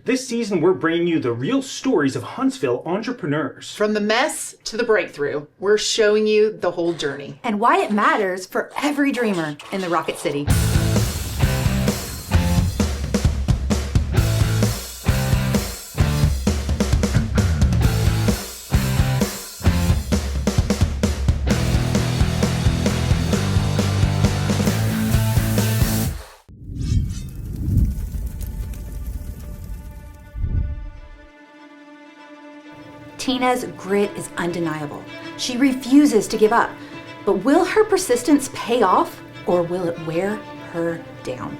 This season, we're bringing you the real stories of Huntsville entrepreneurs. From the mess to the breakthrough, we're showing you the whole journey. And why it matters for every dreamer in the Rocket City. Tina's grit is undeniable. She refuses to give up. But will her persistence pay off, or will it wear her down?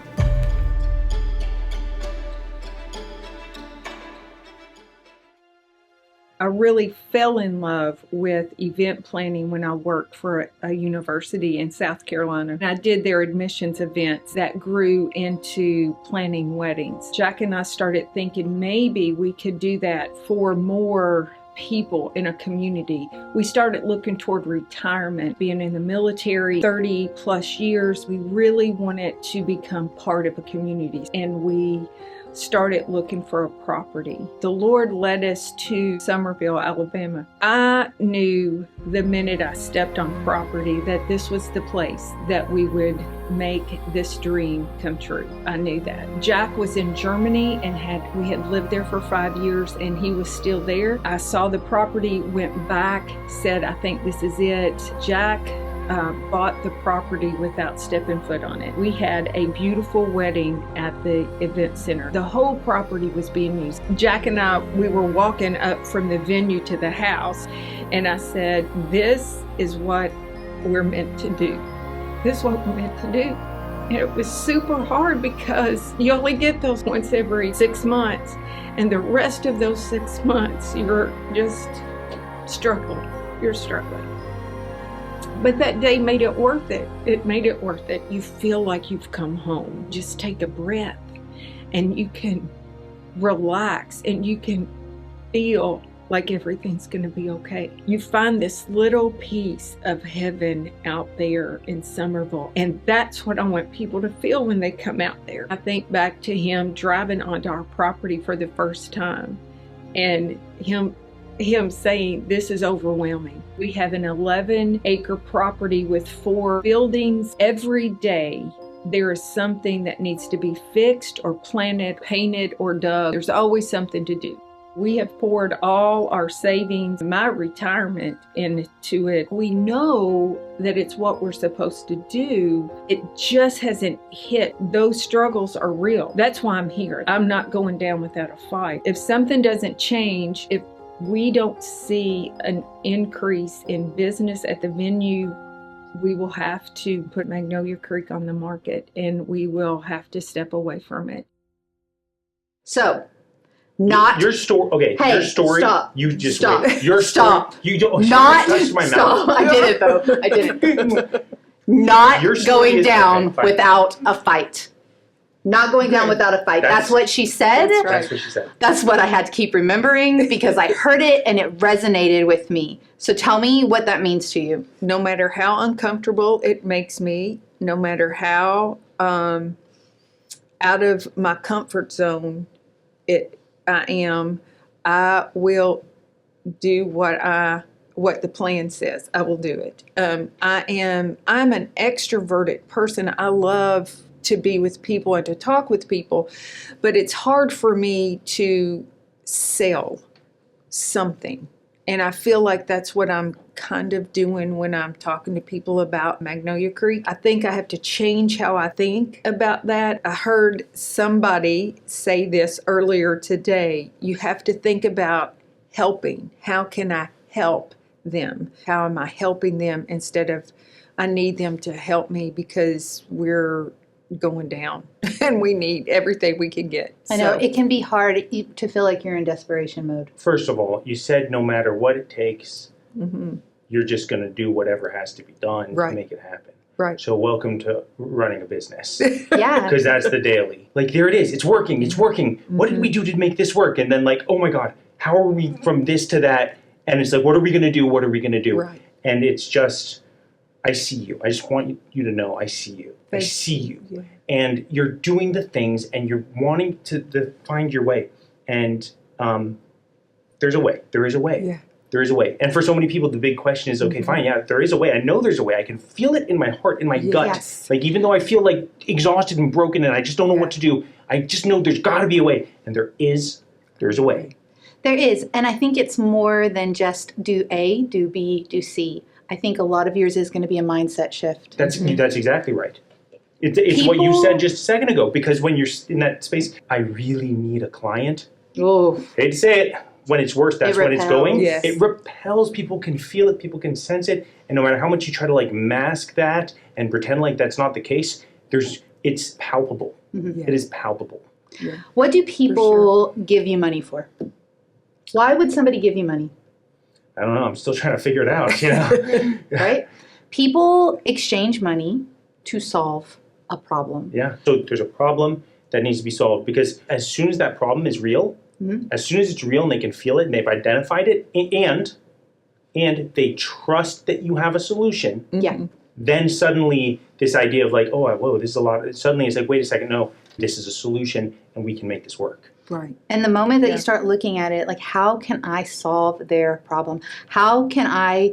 I really fell in love with event planning when I worked for a university in South Carolina. I did their admissions events that grew into planning weddings. Jack and I started thinking maybe we could do that for more people in a community. We started looking toward retirement. Being in the military 30 plus years, we really wanted to become part of a community, and we started looking for a property. The Lord led us to Somerville, Alabama. I knew the minute I stepped on property that this was the place that we would make this dream come true. I knew that. Jack was in Germany and we had lived there for 5 years, and he was still there. I saw the property, went back, said, I think this is it. Jack bought the property without stepping foot on it. We had a beautiful wedding at the event center. The whole property was being used. Jack and I, we were walking up from the venue to the house, and I said, this is what we're meant to do. This is what we're meant to do. And it was super hard because you only get those once every 6 months, and the rest of those 6 months, you're just struggling. You're struggling. But that day made it worth it. It made it worth it. You feel like you've come home. Just take a breath and you can relax and you can feel like everything's going to be okay. You find this little piece of heaven out there in Somerville, and that's what I want people to feel when they come out there. I think back to him driving onto our property for the first time, and him saying, this is overwhelming. We have an 11-acre property with 4 buildings. Every day there is something that needs to be fixed or planted, painted, or dug. There's always something to do. We have poured all our savings, my retirement, into it. We know that it's what we're supposed to do. It just hasn't hit. Those struggles are real. That's why I'm here. I'm not going down without a fight. If something doesn't change, if we don't see an increase in business at the venue, we will have to put Magnolia Creek on the market, and we will have to step away from it. So, not your story. Okay, hey, your story. Stop. You just stop. wait. Your stop. Story. You don't. Not touch my stop. mouth. I did it though. I did it. Not Your story going is- down okay, fine. without a fight. Not going down without a fight. That's what she said. That's right. That's what she said. That's what I had to keep remembering because I heard it and it resonated with me. So tell me what that means to you. No matter how uncomfortable it makes me, no matter how out of my comfort zone I will do what the plan says. I will do it. I'm an extroverted person. I love to be with people and to talk with people, but it's hard for me to sell something. And I feel like that's what I'm kind of doing when I'm talking to people about Magnolia Creek. I think I have to change how I think about that. I heard somebody say this earlier today. You have to think about helping. How can I help them? How am I helping them instead of I need them to help me because we're going down and we need everything we can get. I know it can be hard to feel like you're in desperation mode. First of all, you said no matter what it takes, you're just going to do whatever has to be done to make it happen. Right. So welcome to running a business. Yeah. Because that's the daily. Like, there it is. It's working. It's working. What did we do to make this work? And then, like, oh my God, how are we from this to that? And it's like, what are we going to do? What are we going to do? Right. And it's just, I see you. I just want you to know I see you. I see you. Yeah. And you're doing the things and you're wanting to find your way. And there's a way. There is a way. Yeah. There is a way. And for so many people, the big question is, okay, fine, yeah, there is a way. I know there's a way. I can feel it in my heart, in my gut. Yes. Like, even though I feel like exhausted and broken and I just don't know what to do, I just know there's got to be a way. And there's a way. There is. And I think it's more than just do A, do B, do C. I think a lot of yours is going to be a mindset shift. That's exactly right. It's what you said just a second ago, because when you're in that space, I really need a client. Oh, I hate to say it, when it's worse, that's when it's going. Yes. It repels. People can feel it. People can sense it. And no matter how much you try to like mask that and pretend like that's not the case, it's palpable. Yeah. It is palpable. Yeah. what do people give you money for? Why would somebody give you money? I don't know. I'm still trying to figure it out. You know? Right? People exchange money to solve a problem. Yeah. So there's a problem that needs to be solved, because as soon as that problem is real, as soon as it's real and they can feel it and they've identified it, and they trust that you have a solution, Yeah. then suddenly this idea of like, oh, whoa, this is a lot. Suddenly it's like, wait a second, no, this is a solution and we can make this work. Right. And the moment that you start looking at it, like, how can I solve their problem? How can I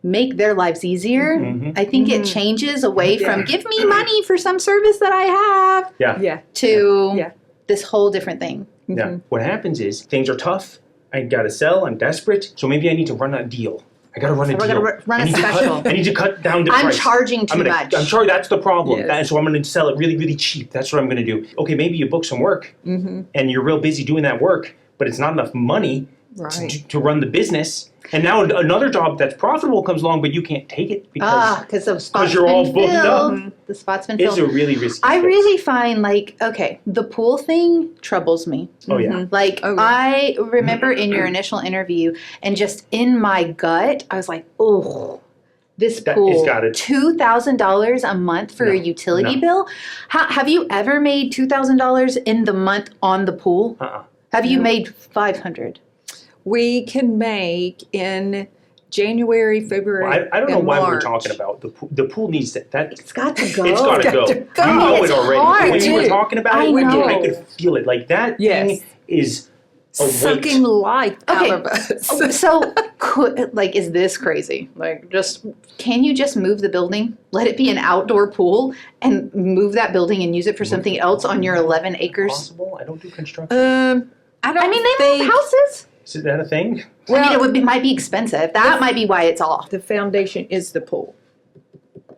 make their lives easier? I think it changes away from give me money for some service that I have Yeah. to this whole different thing. Yeah. What happens is things are tough. I gotta sell. I'm desperate. So maybe I need to run a deal. I gotta run a We're deal. gonna run a I need to special. I need to cut down the I'm price. charging too much. I'm sorry, that's the problem. Yes. And so I'm going to sell it really, really cheap. That's what I'm going to do. Okay, maybe you book some work and you're real busy doing that work, but it's not enough money Right. to run the business. And now another job that's profitable comes along, but you can't take it Because the spot's you're all been booked filled. up. The spot's been It's filled. a really risky I fix. really find, like, okay, the pool thing troubles me. Oh, yeah. Like, Oh, yeah. I remember in your initial interview, and just in my gut, I was like, oh, this That- pool, it's gotta- $2,000 a month for a utility bill? Have you ever made $2,000 in the month on the pool? Have you made $500? We can make in January, February, Well, I don't know and why we're March. talking about the pool needs that. It's got to go. It's got to go. to go. You know It's it already. hard, When you were dude. talking about I it, know. I could feel it. Like that Yes. thing is a Sucking weight. life Okay. out of us. So, is this crazy? Like, can you just move the building? Let it be an outdoor pool and move that building and use it for something else on your 11 acres? Possible? I don't do construction. I don't I mean, they think move houses. Is that a thing? I mean, might be expensive. That might be why it's off. the foundation is the pool.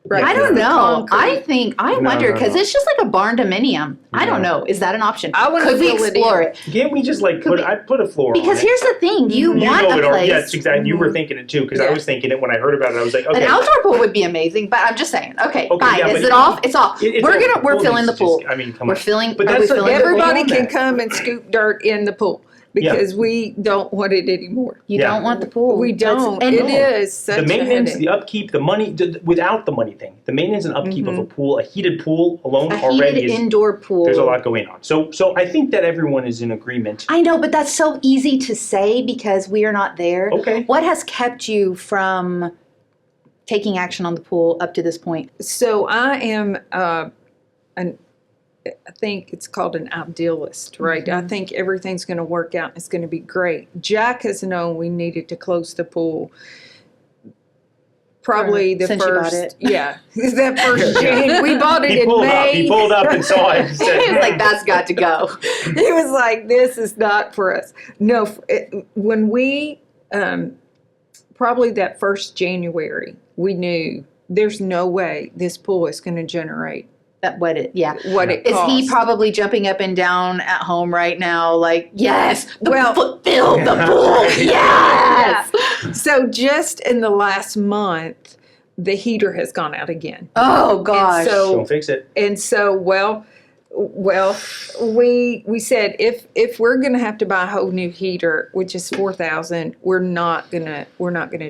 Right. I don't The know. concrete. I wonder, because no. it's just like a barn dominium. I don't know. Is that an option? I wanna Could we fill it explore in. it? Can't we just like Could I'd put a floor Because on it. here's the thing. You want know a it already. place. Yes, exactly. You were thinking it too, because I Yeah. was thinking it when I heard about it. I was like, An okay. outdoor pool would be amazing, but I'm just saying. Okay, fine. yeah, Is but it off? It's off. It's We're all- filling needs the to pool. just- I mean, come We're on. filling. But are that's we the- filling the pool? Everybody on can that. come and scoop dirt in the pool because we don't want it anymore. You Yeah. don't want the pool. We don't. And It is such The maintenance, a the headache. upkeep, the money, without the money thing, the maintenance and upkeep of a pool, a heated pool alone a already heated is. indoor pool. There's a lot going on. So I think that everyone is in agreement. I know, but that's so easy to say because we are not there. Okay. What has kept you from taking action on the pool up to this point? So I am I think it's called an idealist, right? I think everything's going to work out and it's going to be great. Jack has known we needed to close the pool. Probably the Since you bought first, it. yeah, that first Jan. We bought it He in pulled May. up. He pulled up and saw it. And said, He was like, that's got to go. He was like, "This is not for us." No, when we probably that first January, we knew there's no way this pool is going to generate What it what it is. costs. He probably jumping up and down at home right now, like, yes, Well- fill the pool, yes. So just in the last month, the heater has gone out again. Oh gosh. Don't fix it. And so, well, we said if we're gonna have to buy a whole new heater, which is $4,000, we're not gonna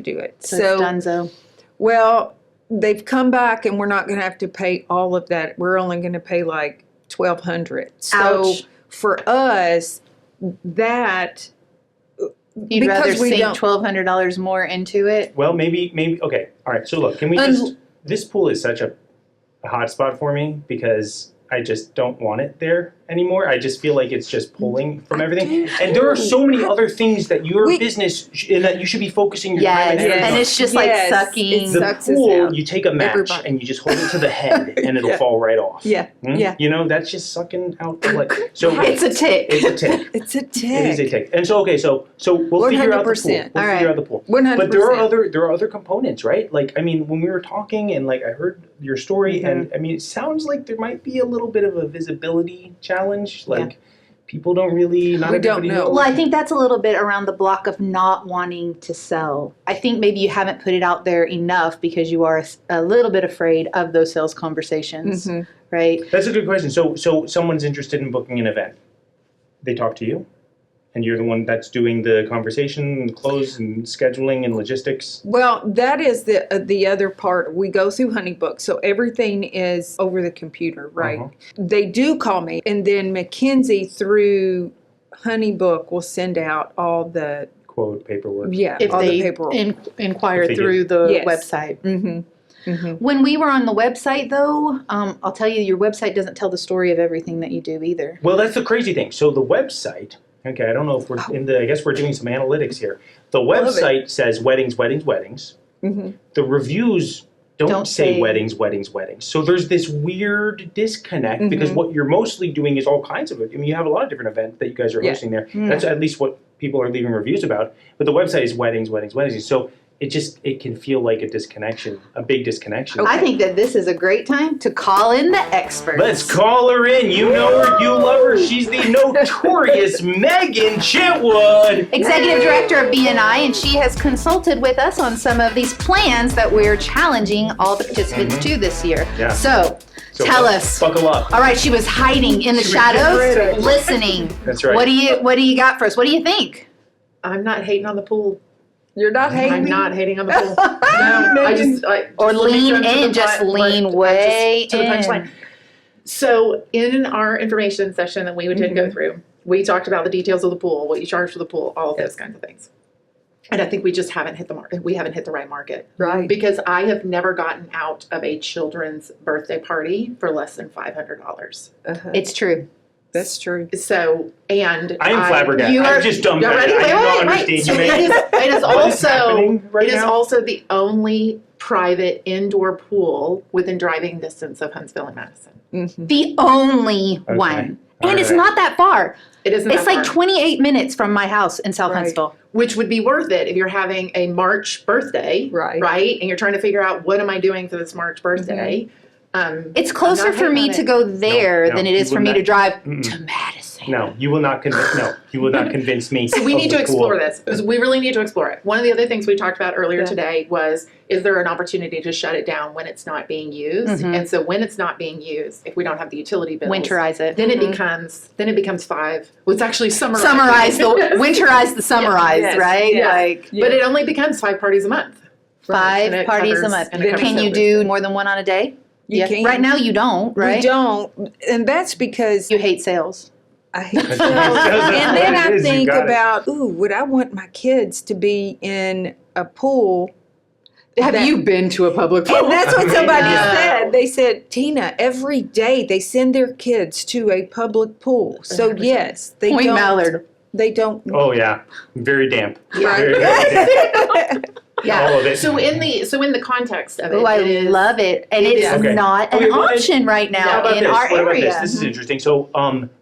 do it. so it's donezo. Well, they've come back and we're not gonna have to pay all of that. We're only gonna pay like $1,200. So Ouch. for us, that You'd because rather we sink don't- $1,200 more into it. Well, maybe. Okay. All right. So look, can we just? This pool is such a hot spot for me because I just don't want it there. anymore. I just feel like it's just pulling from everything. And there are so many other things that your business and that you should be focusing your time and energy on. And it's just like sucking. The pool, you take a match and you just hold it to the head and it'll fall right off. Yeah. You know, that's just sucking out the blood. So It's a tick. It's a tick. It's a tick. It is a tick. And so we'll figure out the pool. 100%. We'll figure out the pool. 100%. But there are other components, right? Like, I mean, when we were talking and like I heard your story and I mean, it sounds like there might be a little bit of a visibility challenge. Like people don't really, not We everybody don't know. knows. Well, I think that's a little bit around the block of not wanting to sell. I think maybe you haven't put it out there enough because you are a little bit afraid of those sales conversations, right? That's a good question. So someone's interested in booking an event. They talk to you, and you're the one that's doing the conversation, and close, and scheduling, and logistics. Well, that is the other part. We go through HoneyBook, so everything is over the computer, right? They do call me, and then Mackenzie through HoneyBook will send out all the Quote, paperwork. If all they the paperwork. inquire If they through the Yes. website. Mm-hmm. When we were on the website, though, I'll tell you, your website doesn't tell the story of everything that you do either. Well, that's the crazy thing. So the website, okay, I don't know if we're I guess we're doing some analytics here. The website says weddings, weddings, weddings. The reviews don't say weddings, weddings, weddings. So there's this weird disconnect because what you're mostly doing is all kinds of it. I mean, you have a lot of different events that you guys are hosting there. That's at least what people are leaving reviews about. But the website is weddings, weddings, weddings. So it can feel like a disconnection, a big disconnection. I think that this is a great time to call in the experts. Let's call her in. You know her, you love her. She's the notorious Megan Chitwood. Executive Director of BNI, and she has consulted with us on some of these plans that we're challenging all the participants to this year. Yeah. So tell us. Buckle up. All right, she was hiding in the She was shadows, listening. That's right. What do you got for us? What do you think? I'm not hating on the pool. You're not hating I'm me? not hating on the pool. No, I just Or let me lean come to the in, just point- lean way to the in. punchline. So in our information session that we did go through, we talked about the details of the pool, what you charge for the pool, all of those kinds of things. And I think we just haven't hit the market. We haven't hit the right market. Right. Because I have never gotten out of a children's birthday party for less than $500. It's true. That's true. So, and I am flabbergasted. you are- I'm just dumbfounded. ready? I do not Wait. understand So you, it Megan. is What is happening right it is now? also the only private indoor pool within driving distance of Huntsville and Madison. The only one. And it's All right. not that far. It isn't It's that like far, 28 minutes from my house in South Right. Huntsville. which would be worth it if you're having a March birthday, Right. Right, and you're trying to figure out what am I doing for this March birthday. It's closer I'm not for me hating on to it. go there No, than it you is for would me not. to drive to Madison. No, you will not convince. No, you will not convince me. So we of need to the pool. explore this because we really need to explore it. One of the other things we talked about earlier today was, is there an opportunity to shut it down when it's not being used? And so when it's not being used, if we don't have the utility bills, Winterize it. then it becomes five. Well, it's actually summarize. Winterize the summarize, Yes, right? yes. Like But it only becomes 5 parties a month. five And it parties a covers- month. and it covers Can you everything. do more than one on a day? You can. Right now you don't, right? We don't. And that's because You hate sales. I hate sales. That's And then what it I is, you think got it. about, would I want my kids to be in a pool? Have that- you been to a public pool? And that's what somebody No. said. They said, Tina, every day they send their kids to a public pool. So 100%. yes, they Point don't. Mallard. They don't. Oh yeah, very damp. Yeah. Very damp. Yeah. All of it. So in the context of it, Oh, I it is, love it. And it it's is. Okay. not an Okay, well, and- option right How now about in this? our What about area. this? This is interesting. So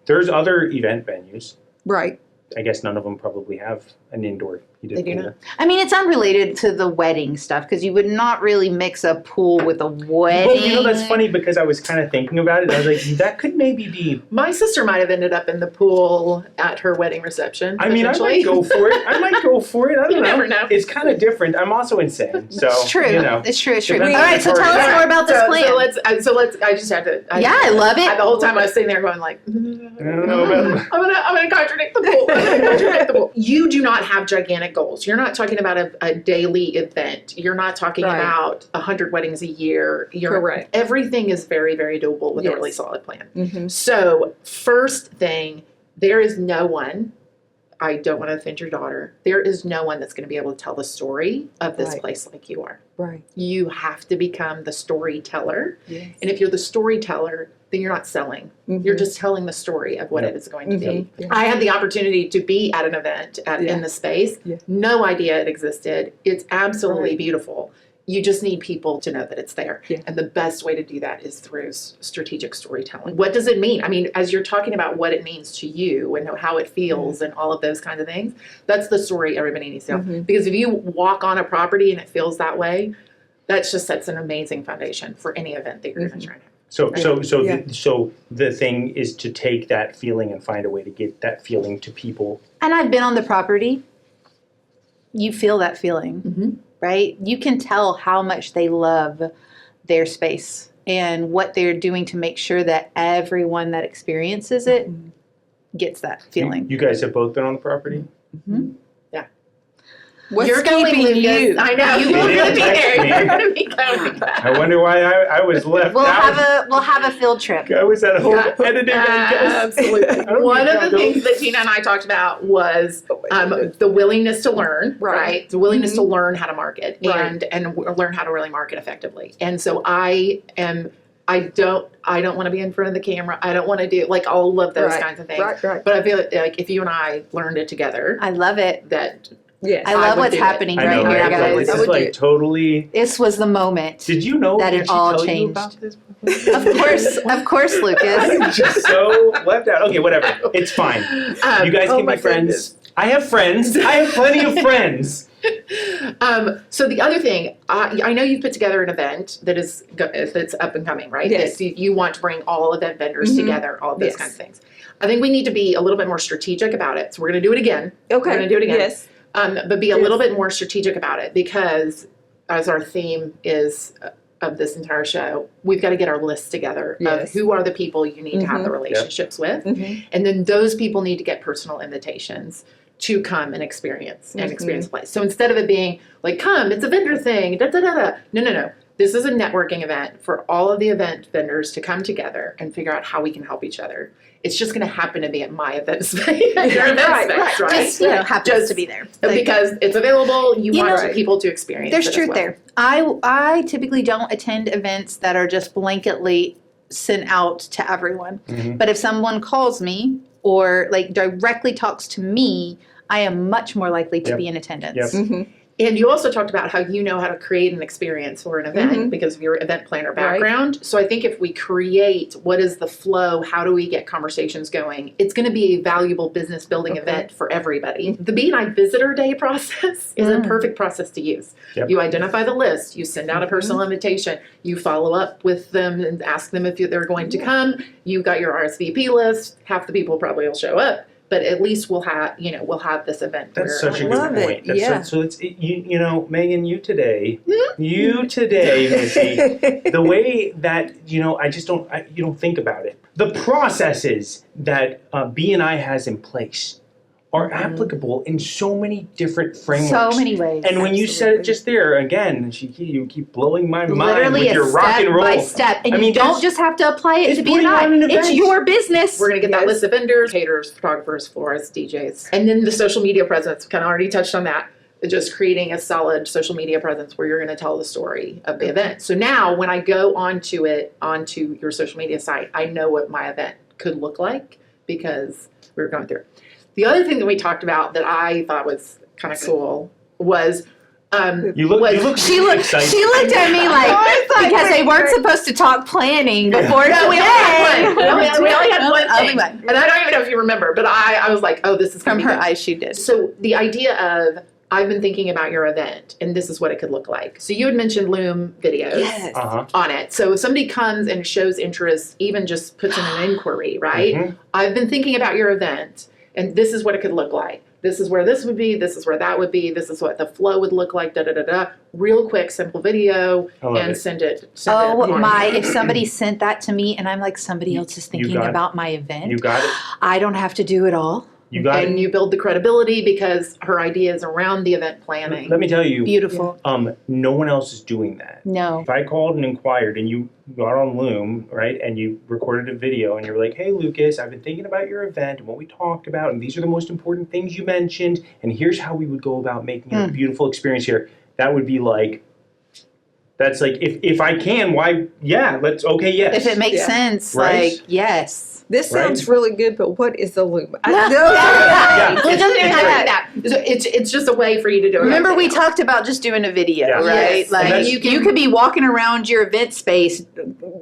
there's other event venues. Right. I guess none of them probably have an indoor heated They do pool. not. I mean, it's unrelated to the wedding stuff because you would not really mix a pool with a wedding. Well, you know, that's funny because I was kind of thinking about it. And I was like, that could maybe be. My sister might have ended up in the pool at her wedding reception. I mean, I potentially. might go for it. I don't You know. never know. It's kind of different. I'm also insane. So, It's true. You know. It's true. It's true. All Depends on right, the so tell party. us more about this plan. So let's. I just had to. Yeah, I love it. The whole time I was sitting there going like, I don't know about. I'm gonna contradict the pool. I'm gonna contradict the pool. You do not have gigantic goals. You're not talking about a daily event. You're not talking Right. about 100 weddings a year. Correct. Everything is very, very doable with a Yes. really solid plan. Mm-hmm. So first thing, there is no one I don't want to offend your daughter. There is no one that's going to be able to tell the story of this Right. place like you are. Right. You have to become the storyteller. Yes. And if you're the storyteller, then you're not selling. You're just telling the story of what Yeah. it is going to be. Yeah. I had the opportunity to be at an event in the space. Yeah. No idea it existed. It's absolutely Right. beautiful. You just need people to know that it's there. Yeah. And the best way to do that is through strategic storytelling. What does it mean? I mean, as you're talking about what it means to you and how it feels and all of those kinds of things, that's the story everybody needs to know. Because if you walk on a property and it feels that way, that just sets an amazing foundation for any event that you're going to try to have. So the thing is to take that feeling and find a way to get that feeling to people. And I've been on the property. You feel that feeling, right? You can tell how much they love their space and what they're doing to make sure that everyone that experiences it gets that feeling. You guys have both been on the property? What's You're going, keeping Lucas. you? I know. You You're going to didn't be text there. me. You're going to be going back. I wonder why I was left We'll out. have a field trip. I was at a whole editing. Absolutely. One of the things that Tina and I talked about was the willingness to learn, right? The willingness to learn how to market and learn how to really market effectively. And so I don't want to be in front of the camera. I don't want to do like all of those kinds of things. Right. But I feel like if you and I learned it together, I love it. that Yes. I love would what's do it. happening I right know, here, right? guys. This I is would like do- totally. This was the moment. Did you know That did it she all tell you changed. about this? Of course, Lucas. I'm just so left out. Okay, whatever. It's fine. You guys oh can my be friends. goodness. I have friends. I have plenty of friends. So the other thing, I know you've put together an event that's up and coming, right? Yes. That you want to bring all event vendors together, all of those Yes. kinds of things. I think we need to be a little bit more strategic about it. So we're going to do it again. Okay. We're going to do it again. Yes. But be a little bit more strategic about it because, as our theme is of this entire show, we've got to get our list together of Yes. who are the people you need to have the relationships with, and then those people need to get personal invitations to come and experience the place. So instead of it being like, come, it's a vendor thing, da da da da. No. This is a networking event for all of the event vendors to come together and figure out how we can help each other. It's just going to happen to be at my event space, your event space, right? Just happens to be there. Because it's available, you want know, people to experience There's it as truth well. there. I typically don't attend events that are just blanketly sent out to everyone. But if someone calls me or like directly talks to me, I am much more likely to be in attendance. And you also talked about how you know how to create an experience for an event because of your event planner background. So I think if we create what is the flow, how do we get conversations going, it's going to be a valuable business building event for everybody. The B&I Visitor Day process is a perfect process to use. Yep. You identify the list, you send out a personal invitation, you follow up with them and ask them if they're going to come. You've got your RSVP list. Half the people probably will show up. But at least we'll have this event. That's such a Love good it, point. That's yeah. so it's you know, Megan, you today, Missy, the way that you don't think about it. The processes that B&I has in place are applicable in so many different frameworks. So many ways. And when you said it just there again, you keep blowing my mind Literally with a your rock step and roll. by step. And I mean, you don't that's- just have to apply it it's to putting on B&I. an It's event. your business. We're going to get that Yes. list of vendors, caterers, photographers, florists, DJs. And then the social media presence, kind of already touched on that. Just creating a solid social media presence where you're going to tell the story of the event. So now when I go onto your social media site, I know what my event could look like because we were going through it. The other thing that we talked about that I thought was kind of cool was You look She really looked. excited. She looked at me like because they weren't supposed to talk planning before No, we only had one. today. We only had one Only thing. one. And I don't even know if you remember, but I was like, oh, this is From going to be her good. eyes, she did. So the idea of I've been thinking about your event and this is what it could look like. So you had mentioned Loom videos Yes. on it. So if somebody comes and shows interest, even just puts in an inquiry, right? Mhm. I've been thinking about your event and this is what it could look like. This is where this would be. This is where that would be. This is what the flow would look like. Da da da da. Real quick, simple video, I love and it. send it. Oh on my! email. If somebody sent that to me and I'm like, somebody else is thinking got it. about my event, You got it. I don't have to do it all. You got And it. you build the credibility because her idea is around the event planning. Let me tell you, Beautiful. no one else is doing that. No. If I called and inquired and you got on Loom, right, and you recorded a video and you're like, hey, Lucas, I've been thinking about your event and what we talked about, and these are the most important things you mentioned, and here's how we would go about making it a beautiful experience here, that would be like, that's like, if I can, why, yeah, let's, okay, yes. If it makes sense, Right? like, yes. This sounds really good, but what is the loop? Yeah. Well, it doesn't even have to Right. be that. It's just a way for you to do it. Remember we talked about just doing a video, Yeah. right? Yes. Like And you could be walking around your event space,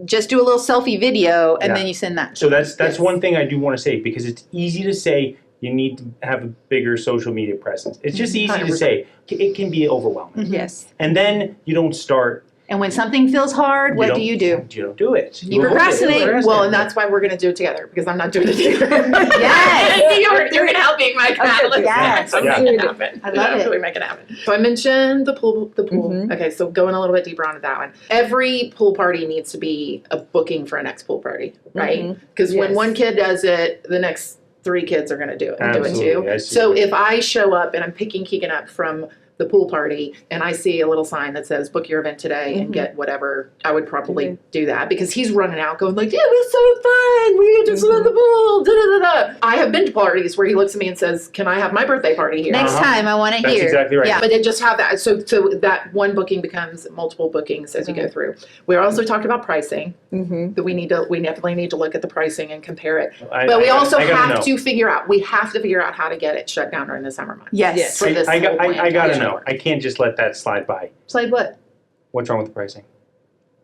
just do a little selfie video, and Yeah. then you send that. So that's Yes. one thing I do want to say, because it's easy to say you need to have a bigger social media presence. It's just easy to 100%. say. It can be overwhelming. Yes. And then you don't start. And when something feels hard, what do? You don't do it. You avoid it. procrastinate. Well, and that's why we're going to do it together because I'm not doing it together. Yes. you're going to help me, my catalyst. Yes. I'm Yeah. making it happen. I love it. Really make it happen. So I mentioned the pool. Mhm. Okay, so going a little bit deeper onto that one. Every pool party needs to be a booking for a next pool party, right? Because when Yes. one kid does it, the next 3 kids are going to do it and do it Absolutely, I too. see. So if I show up and I'm picking Keegan up from the pool party and I see a little sign that says book your event today and get whatever, I would probably do that because he's running out going like, it was so fun, we just went to the pool, da da da da. I have been to parties where he looks at me and says, can I have my birthday party here? Next time, I want to That's hear. exactly right. Yeah. But then just have that. So that one booking becomes multiple bookings as you go through. We also talked about pricing. Mm-hmm. That we definitely need to look at the pricing and compare it. I But we also gotta have know. to figure out. We have to figure out how to get it shut down during the summer months. Yes. Yes. For this I whole plan gotta to know. work. I can't just let that slide by. Slide what? What's wrong with the pricing?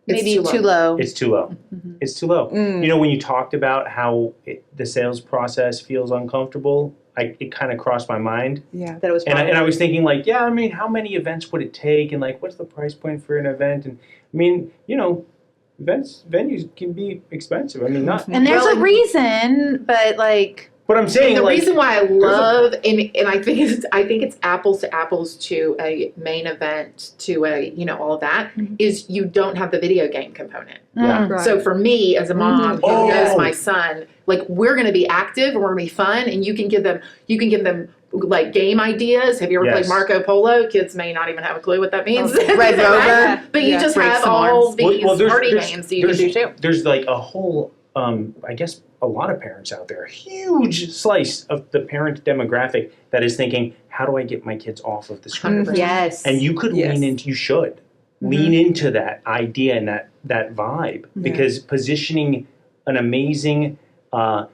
It's Maybe too low. It's too low. It's too low. You know, when you talked about how the sales process feels uncomfortable, it kind of crossed my mind. Yeah. That it was And I was thinking, like, yeah, I mean, how many events would it take? And, like, what's the price point for an event? And, I mean, you know, venues can be expensive. I mean, not. and there's Well, a reason, but like, But I'm saying, And the like, reason why I love and I think it's apples to apples to a main event to a all of that is you don't have the video game component. Yeah. Right. So for me as a mom who Oh. knows my son, like we're going to be active and we're going to be fun, and you can give them like game ideas. Have you ever Yes. played Marco Polo? Kids may not even have a clue what that means. Red Rover. But you Yeah. just Break have some all arms. these there's- party there's- games that you can do too. There's like a whole, I guess, a lot of parents out there, a huge slice of the parent demographic that is thinking, how do I get my kids off of the screen? 100%. yes. And you could Yes. lean into, you should lean into that idea and that vibe, because positioning an amazing,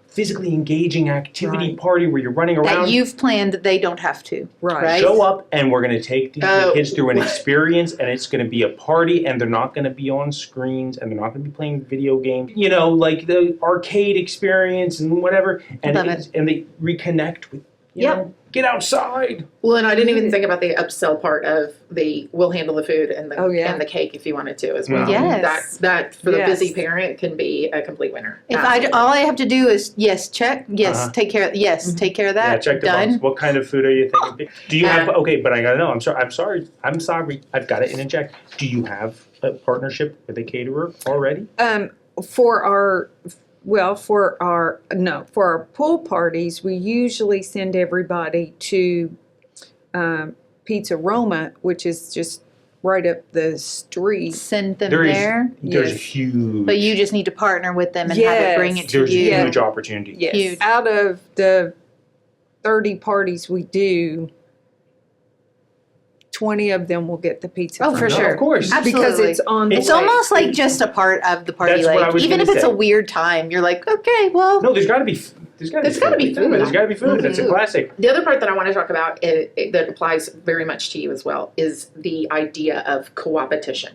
physically engaging activity Right. party where you're running around. that you've planned, they don't have to. Right. Show up and we're going to take these Oh. kids through an experience, and it's going to be a party, and they're not going to be on screens, and they're not going to be playing video games, like the arcade experience and whatever, and Love it. and they reconnect with, Yep. get outside. Well, and I didn't even think about the upsell part of the we'll handle the food and the Oh, yeah. and the cake if you wanted to as well. Yes. That for the Yes. busy parent can be a complete winner. If Absolutely. all I have to do is check, Uh-huh. take care of, take care of Yeah, that. check the done. box. What kind of food are you thinking? Do you have? Okay, but I gotta know. I'm sorry. I've got to interject. Do you have a partnership with a caterer already? For our pool parties, we usually send everybody to Pizza Roma, which is just right up the street. Send them There's there. a Yes. huge. But you just need to partner with them and have it bring it to there's you. a huge opportunity. Yes. Huge. Out of the 30 parties we do, 20 of them will get the pizza. Oh, from for us. sure. Of course. Absolutely. Because it's on the It's way. almost like just a part of the party. That's what I Like was even if gonna it's say. a weird time, you're like, okay, well, No, there's got to be. There's got to There's gotta be food. There's got to be food. That's a classic. The other part that I want to talk about that applies very much to you as well is the idea of co-opetition.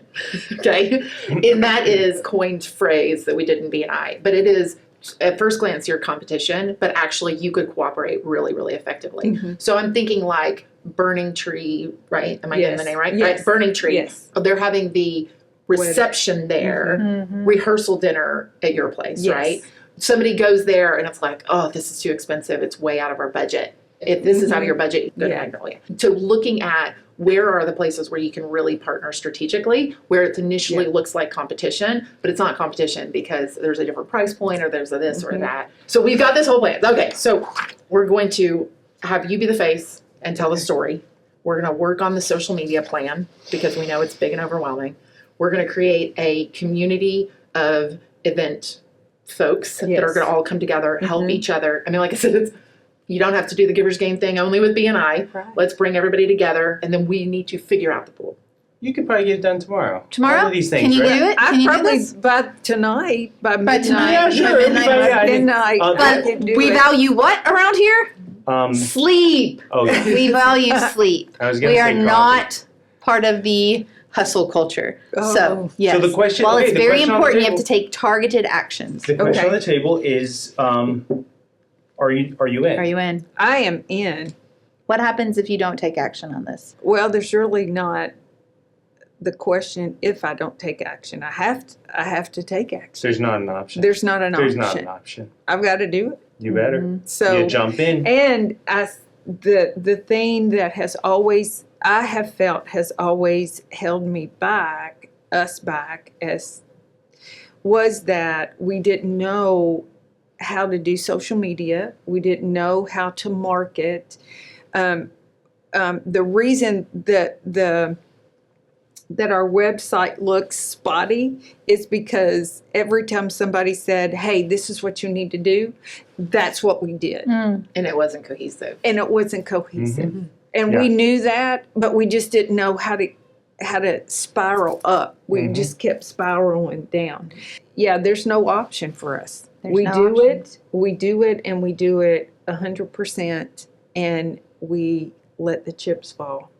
Okay, and that is coined phrase that we did in B&I, but it is at first glance your competition, but actually you could cooperate really, really effectively. So I'm thinking like Burning Tree, right? Am I getting the name right? Yes. Right, Burning Tree. Yes. They're having the reception there, rehearsal dinner at your place, Yes. right? Somebody goes there and it's like, oh, this is too expensive. It's way out of our budget. If this is out of your budget, go to Yeah. Magnolia. So looking at where are the places where you can really partner strategically, where it initially looks like competition, but it's not competition because there's a different price point or there's a this or that. So we've got this whole plan. Okay, so we're going to have you be the face and tell the story. We're going to work on the social media plan because we know it's big and overwhelming. We're going to create a community of event folks that are Yes. going to all come together, help each other. I mean, like I said, you don't have to do the Givers Game thing only with B&I. Right. Let's bring everybody together, and then we need to figure out the pool. You could probably get it done tomorrow. Tomorrow? All of these things, Can you right? do it? I Can you do probably this? by tonight, by By midnight. tonight? Yeah, sure. By midnight? Yeah, I think- midnight. But I can do We it. value what around here? Sleep. Oh, yeah. We value sleep. I was gonna We say are coffee. not part of the hustle culture. So, Oh. yes. So the question- While okay, it's the very question on the important, you have table- to take targeted actions. The question Okay. on the table is, are you in? Are you in? I am in. What happens if you don't take action on this? Well, there's really not the question if I don't take action. I have to take action. There's not an option. There's not an There's option. not an option. I've got to do it. You better. So You jump in. And the thing that I have felt has always held me back, us back, was that we didn't know how to do social media. We didn't know how to market. The reason that our website looks spotty is because every time somebody said, "Hey, this is what you need to do," that's what we did. And it wasn't cohesive. And it wasn't cohesive. And Yeah. we knew that, but we just didn't know how to spiral up. We just kept spiraling down. Yeah, there's no option for us. There's We no do option. it, and we do it 100%, and we let the chips fall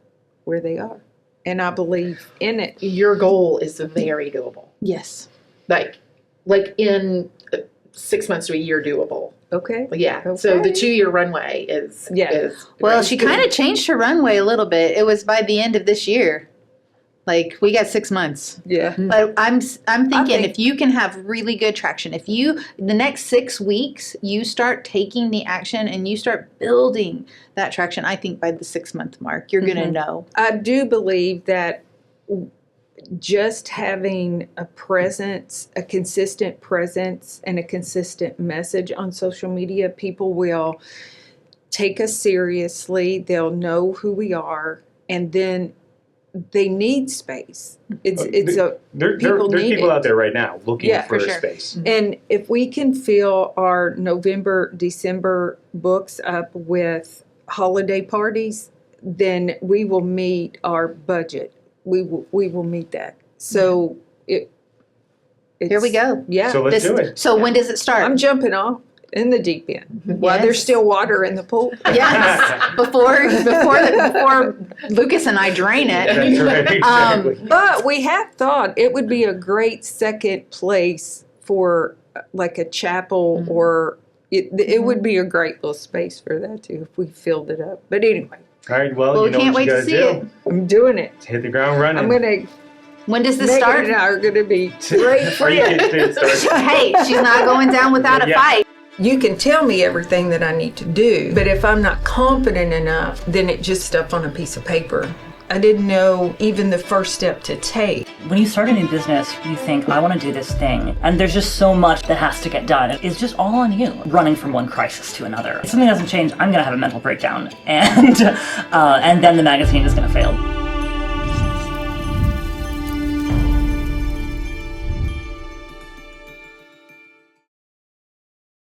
where they are. And I believe in it. Your goal is very doable. Yes. Like in 6 months to a year doable. Okay? Yeah. So the Okay. 2-year runway is Yeah. is Well, she kind of changed her runway a little bit. It was by the end of this year. Like, we got 6 months. Yeah. But I'm thinking think- if you can have really good traction, if you, the next 6 weeks, you start taking the action and you start building that traction, I think by the 6-month mark, you're going to know. I do believe that just having a presence, a consistent presence, and a consistent message on social media, people will take us seriously. They'll know who we are, and then they need space. It's There's people need people it. out there right now looking Yeah, for for a sure. space. And if we can fill our November, December books up with holiday parties, then we will meet our budget. We will meet that. So it's, Here we go. Yeah. So let's do it. So when does it start? I'm jumping off in the deep end while Yes. there's still water in the pool. Yes, before Lucas and I drain it. That's right, exactly. But we have thought it would be a great second place for like a chapel, or it would be a great little space for that too if we filled it up. But anyway, All right, well, Well, you we know can't what wait you to gotta see do. it. I'm doing it. Hit the ground running. I'm gonna. When does this Megan start? and I are gonna be great Or you friends. can start. Hey, she's not going down without a Yeah. fight. You can tell me everything that I need to do, but if I'm not confident enough, then it's just stuff on a piece of paper. I didn't know even the first step to take. When you start a new business, you think, I want to do this thing. And there's just so much that has to get done. It's just all on you, running from one crisis to another. If something doesn't change, I'm going to have a mental breakdown. And then the magazine is going to fail.